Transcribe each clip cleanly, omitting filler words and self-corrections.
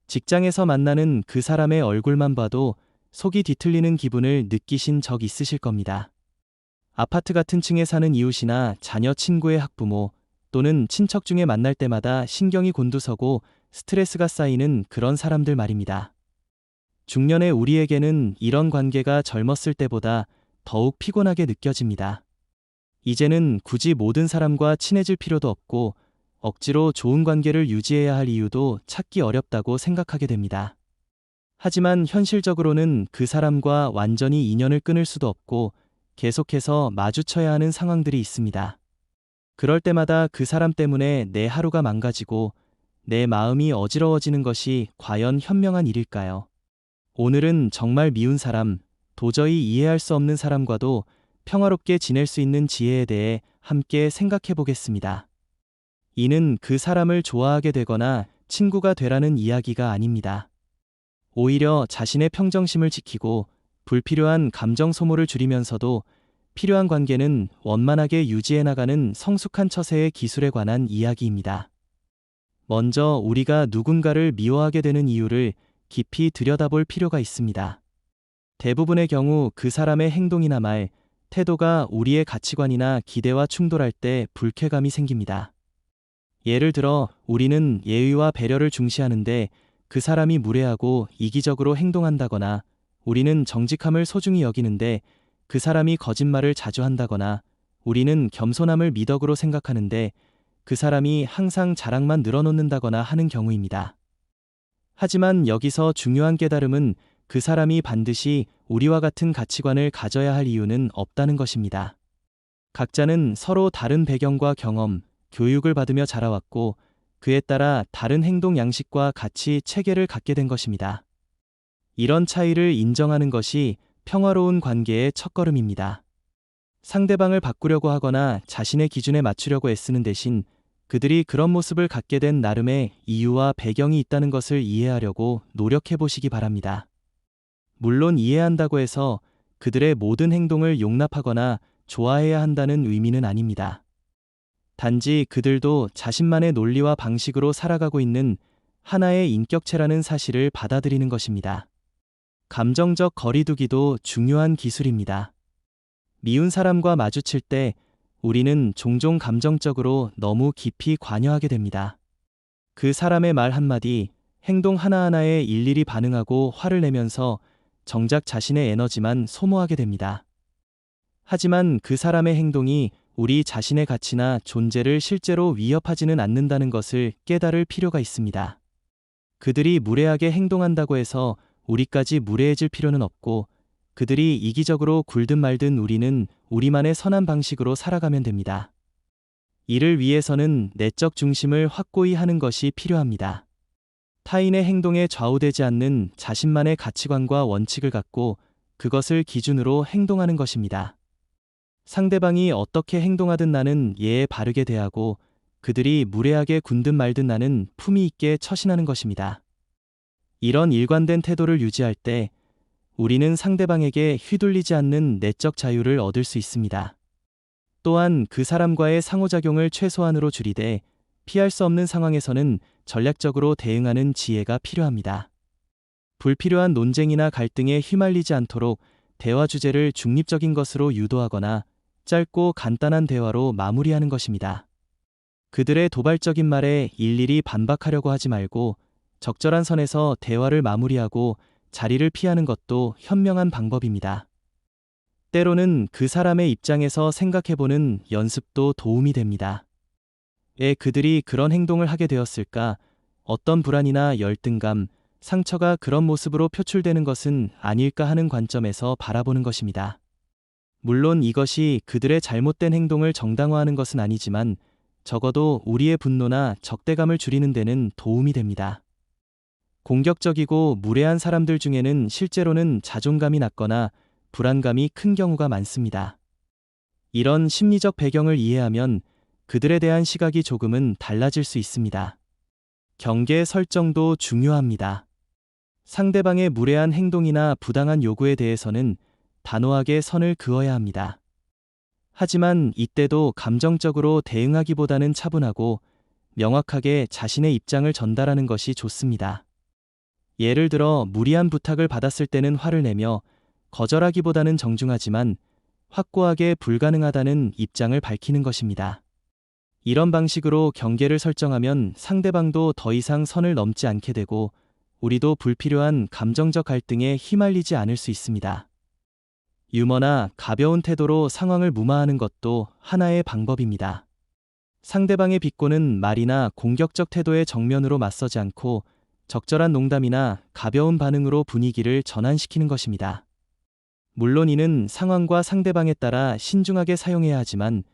직장에서 만나는 그 사람의 얼굴만 봐도 속이 뒤틀리는 기분을 느끼신 적 있으실 겁니다. 아파트 같은 층에 사는 이웃이나 자녀 친구의 학부모 또는 친척 중에 만날 때마다 신경이 곤두서고 스트레스가 쌓이는 그런 사람들 말입니다. 중년의 우리에게는 이런 관계가 젊었을 때보다 더욱 피곤하게 느껴집니다. 이제는 굳이 모든 사람과 친해질 필요도 없고 억지로 좋은 관계를 유지해야 할 이유도 찾기 어렵다고 생각하게 됩니다. 하지만 현실적으로는 그 사람과 완전히 인연을 끊을 수도 없고 계속해서 마주쳐야 하는 상황들이 있습니다. 그럴 때마다 그 사람 때문에 내 하루가 망가지고 내 마음이 어지러워지는 것이 과연 현명한 일일까요? 오늘은 정말 미운 사람, 도저히 이해할 수 없는 사람과도 평화롭게 지낼 수 있는 지혜에 대해 함께 생각해 보겠습니다. 이는 그 사람을 좋아하게 되거나 친구가 되라는 이야기가 아닙니다. 오히려 자신의 평정심을 지키고 불필요한 감정 소모를 줄이면서도 필요한 관계는 원만하게 유지해 나가는 성숙한 처세의 기술에 관한 이야기입니다. 먼저 우리가 누군가를 미워하게 되는 이유를 깊이 들여다볼 필요가 있습니다. 대부분의 경우 그 사람의 행동이나 말, 태도가 우리의 가치관이나 기대와 충돌할 때 불쾌감이 생깁니다. 예를 들어 우리는 예의와 배려를 중시하는데 그 사람이 무례하고 이기적으로 행동한다거나, 우리는 정직함을 소중히 여기는데 그 사람이 거짓말을 자주 한다거나, 우리는 겸손함을 미덕으로 생각하는데 그 사람이 항상 자랑만 늘어놓는다거나 하는 경우입니다. 하지만 여기서 중요한 깨달음은 그 사람이 반드시 우리와 같은 가치관을 가져야 할 이유는 없다는 것입니다. 각자는 서로 다른 배경과 경험, 교육을 받으며 자라왔고 그에 따라 다른 행동 양식과 가치 체계를 갖게 된 것입니다. 이런 차이를 인정하는 것이 평화로운 관계의 첫걸음입니다. 상대방을 바꾸려고 하거나 자신의 기준에 맞추려고 애쓰는 대신 그들이 그런 모습을 갖게 된 나름의 이유와 배경이 있다는 것을 이해하려고 노력해 보시기 바랍니다. 물론 이해한다고 해서 그들의 모든 행동을 용납하거나 좋아해야 한다는 의미는 아닙니다. 단지 그들도 자신만의 논리와 방식으로 살아가고 있는 하나의 인격체라는 사실을 받아들이는 것입니다. 감정적 거리두기도 중요한 기술입니다. 미운 사람과 마주칠 때 우리는 종종 감정적으로 너무 깊이 관여하게 됩니다. 그 사람의 말 한마디, 행동 하나하나에 일일이 반응하고 화를 내면서 정작 자신의 에너지만 소모하게 됩니다. 하지만 그 사람의 행동이 우리 자신의 가치나 존재를 실제로 위협하지는 않는다는 것을 깨달을 필요가 있습니다. 그들이 무례하게 행동한다고 해서 우리까지 무례해질 필요는 없고, 그들이 이기적으로 굴든 말든 우리는 우리만의 선한 방식으로 살아가면 됩니다. 이를 위해서는 내적 중심을 확고히 하는 것이 필요합니다. 타인의 행동에 좌우되지 않는 자신만의 가치관과 원칙을 갖고 그것을 기준으로 행동하는 것입니다. 상대방이 어떻게 행동하든 나는 예에 바르게 대하고 그들이 무례하게 군든 말든 나는 품위 있게 처신하는 것입니다. 이런 일관된 태도를 유지할 때 우리는 상대방에게 휘둘리지 않는 내적 자유를 얻을 수 있습니다. 또한 그 사람과의 상호작용을 최소한으로 줄이되 피할 수 없는 상황에서는 전략적으로 대응하는 지혜가 필요합니다. 불필요한 논쟁이나 갈등에 휘말리지 않도록 대화 주제를 중립적인 것으로 유도하거나 짧고 간단한 대화로 마무리하는 것입니다. 그들의 도발적인 말에 일일이 반박하려고 하지 말고 적절한 선에서 대화를 마무리하고 자리를 피하는 것도 현명한 방법입니다. 때로는 그 사람의 입장에서 생각해보는 연습도 도움이 됩니다. 왜 그들이 그런 행동을 하게 되었을까? 어떤 불안이나 열등감, 상처가 그런 모습으로 표출되는 것은 아닐까 하는 관점에서 바라보는 것입니다. 물론 이것이 그들의 잘못된 행동을 정당화하는 것은 아니지만 적어도 우리의 분노나 적대감을 줄이는 데는 도움이 됩니다. 공격적이고 무례한 사람들 중에는 실제로는 자존감이 낮거나 불안감이 큰 경우가 많습니다. 이런 심리적 배경을 이해하면 그들에 대한 시각이 조금은 달라질 수 있습니다. 경계 설정도 중요합니다. 상대방의 무례한 행동이나 부당한 요구에 대해서는 단호하게 선을 그어야 합니다. 하지만 이때도 감정적으로 대응하기보다는 차분하고 명확하게 자신의 입장을 전달하는 것이 좋습니다. 예를 들어 무리한 부탁을 받았을 때는 화를 내며 거절하기보다는 정중하지만 확고하게 불가능하다는 입장을 밝히는 것입니다. 이런 방식으로 경계를 설정하면 상대방도 더 이상 선을 넘지 않게 되고 우리도 불필요한 감정적 갈등에 휘말리지 않을 수 있습니다. 유머나 가벼운 태도로 상황을 무마하는 것도 하나의 방법입니다. 상대방의 비꼬는 말이나 공격적 태도에 정면으로 맞서지 않고 적절한 농담이나 가벼운 반응으로 분위기를 전환시키는 것입니다. 물론 이는 상황과 상대방에 따라 신중하게 사용해야 하지만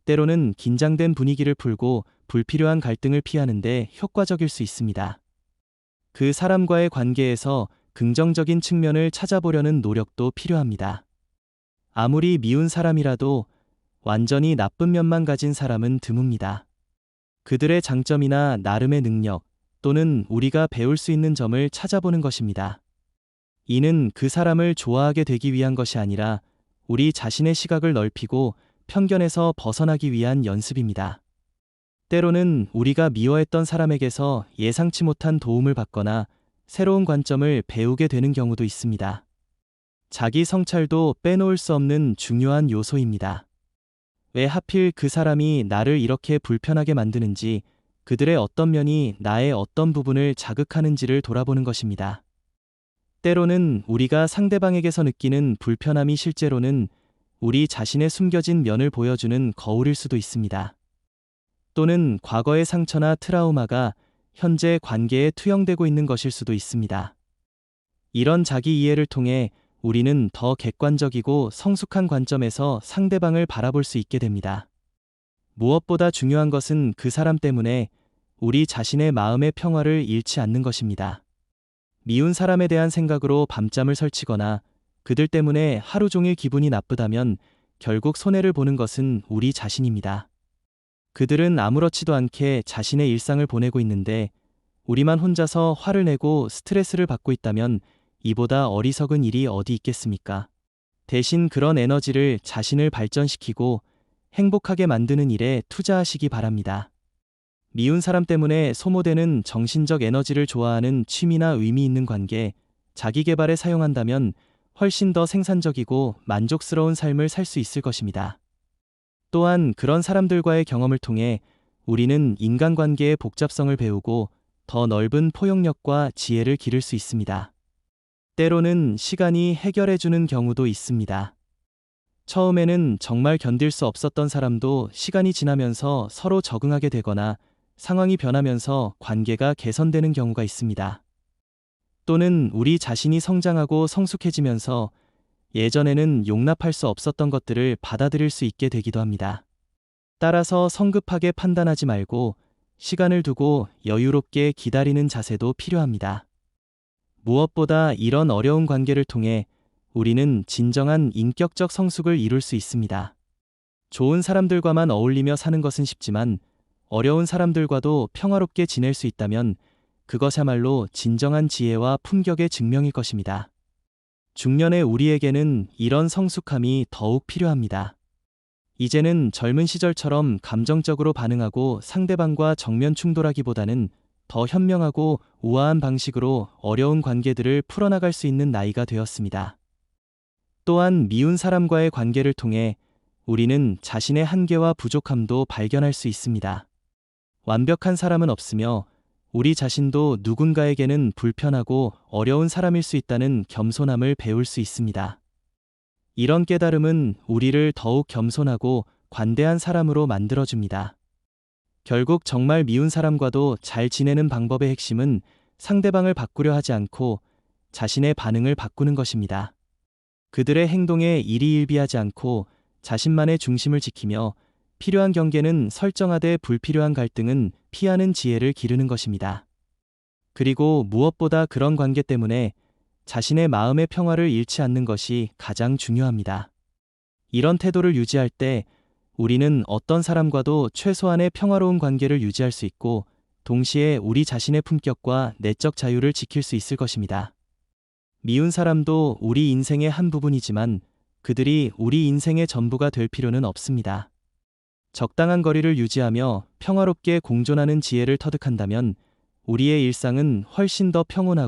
때로는 긴장된 분위기를 풀고 불필요한 갈등을 피하는 데 효과적일 수 있습니다. 그 사람과의 관계에서 긍정적인 측면을 찾아보려는 노력도 필요합니다. 아무리 미운 사람이라도 완전히 나쁜 면만 가진 사람은 드뭅니다. 그들의 장점이나 나름의 능력 또는 우리가 배울 수 있는 점을 찾아보는 것입니다. 이는 그 사람을 좋아하게 되기 위한 것이 아니라 우리 자신의 시각을 넓히고 편견에서 벗어나기 위한 연습입니다. 때로는 우리가 미워했던 사람에게서 예상치 못한 도움을 받거나 새로운 관점을 배우게 되는 경우도 있습니다. 자기 성찰도 빼놓을 수 없는 중요한 요소입니다. 왜 하필 그 사람이 나를 이렇게 불편하게 만드는지, 그들의 어떤 면이 나의 어떤 부분을 자극하는지를 돌아보는 것입니다. 때로는 우리가 상대방에게서 느끼는 불편함이 실제로는 우리 자신의 숨겨진 면을 보여주는 거울일 수도 있습니다. 또는 과거의 상처나 트라우마가 현재 관계에 투영되고 있는 것일 수도 있습니다. 이런 자기 이해를 통해 우리는 더 객관적이고 성숙한 관점에서 상대방을 바라볼 수 있게 됩니다. 무엇보다 중요한 것은 그 사람 때문에 우리 자신의 마음의 평화를 잃지 않는 것입니다. 미운 사람에 대한 생각으로 밤잠을 설치거나 그들 때문에 하루 종일 기분이 나쁘다면 결국 손해를 보는 것은 우리 자신입니다. 그들은 아무렇지도 않게 자신의 일상을 보내고 있는데 우리만 혼자서 화를 내고 스트레스를 받고 있다면 이보다 어리석은 일이 어디 있겠습니까? 대신 그런 에너지를 자신을 발전시키고 행복하게 만드는 일에 투자하시기 바랍니다. 미운 사람 때문에 소모되는 정신적 에너지를 좋아하는 취미나 의미 있는 관계, 자기 개발에 사용한다면 훨씬 더 생산적이고 만족스러운 삶을 살 수 있을 것입니다. 또한 그런 사람들과의 경험을 통해 우리는 인간관계의 복잡성을 배우고 더 넓은 포용력과 지혜를 기를 수 있습니다. 때로는 시간이 해결해주는 경우도 있습니다. 처음에는 정말 견딜 수 없었던 사람도 시간이 지나면서 서로 적응하게 되거나 상황이 변하면서 관계가 개선되는 경우가 있습니다. 또는 우리 자신이 성장하고 성숙해지면서 예전에는 용납할 수 없었던 것들을 받아들일 수 있게 되기도 합니다. 따라서 성급하게 판단하지 말고 시간을 두고 여유롭게 기다리는 자세도 필요합니다. 무엇보다 이런 어려운 관계를 통해 우리는 진정한 인격적 성숙을 이룰 수 있습니다. 좋은 사람들과만 어울리며 사는 것은 쉽지만 어려운 사람들과도 평화롭게 지낼 수 있다면 그것야말로 진정한 지혜와 품격의 증명일 것입니다. 중년의 우리에게는 이런 성숙함이 더욱 필요합니다. 이제는 젊은 시절처럼 감정적으로 반응하고 상대방과 정면 충돌하기보다는 더 현명하고 우아한 방식으로 어려운 관계들을 풀어나갈 수 있는 나이가 되었습니다. 또한 미운 사람과의 관계를 통해 우리는 자신의 한계와 부족함도 발견할 수 있습니다. 완벽한 사람은 없으며 우리 자신도 누군가에게는 불편하고 어려운 사람일 수 있다는 겸손함을 배울 수 있습니다. 이런 깨달음은 우리를 더욱 겸손하고 관대한 사람으로 만들어줍니다. 결국 정말 미운 사람과도 잘 지내는 방법의 핵심은 상대방을 바꾸려 하지 않고 자신의 반응을 바꾸는 것입니다. 그들의 행동에 일희일비하지 않고 자신만의 중심을 지키며 필요한 경계는 설정하되 불필요한 갈등은 피하는 지혜를 기르는 것입니다. 그리고 무엇보다 그런 관계 때문에 자신의 마음의 평화를 잃지 않는 것이 가장 중요합니다. 이런 태도를 유지할 때 우리는 어떤 사람과도 최소한의 평화로운 관계를 유지할 수 있고 동시에 우리 자신의 품격과 내적 자유를 지킬 수 있을 것입니다. 미운 사람도 우리 인생의 한 부분이지만 그들이 우리 인생의 전부가 될 필요는 없습니다. 적당한 거리를 유지하며 평화롭게 공존하는 지혜를 터득한다면 우리의 일상은 훨씬 더 평온하고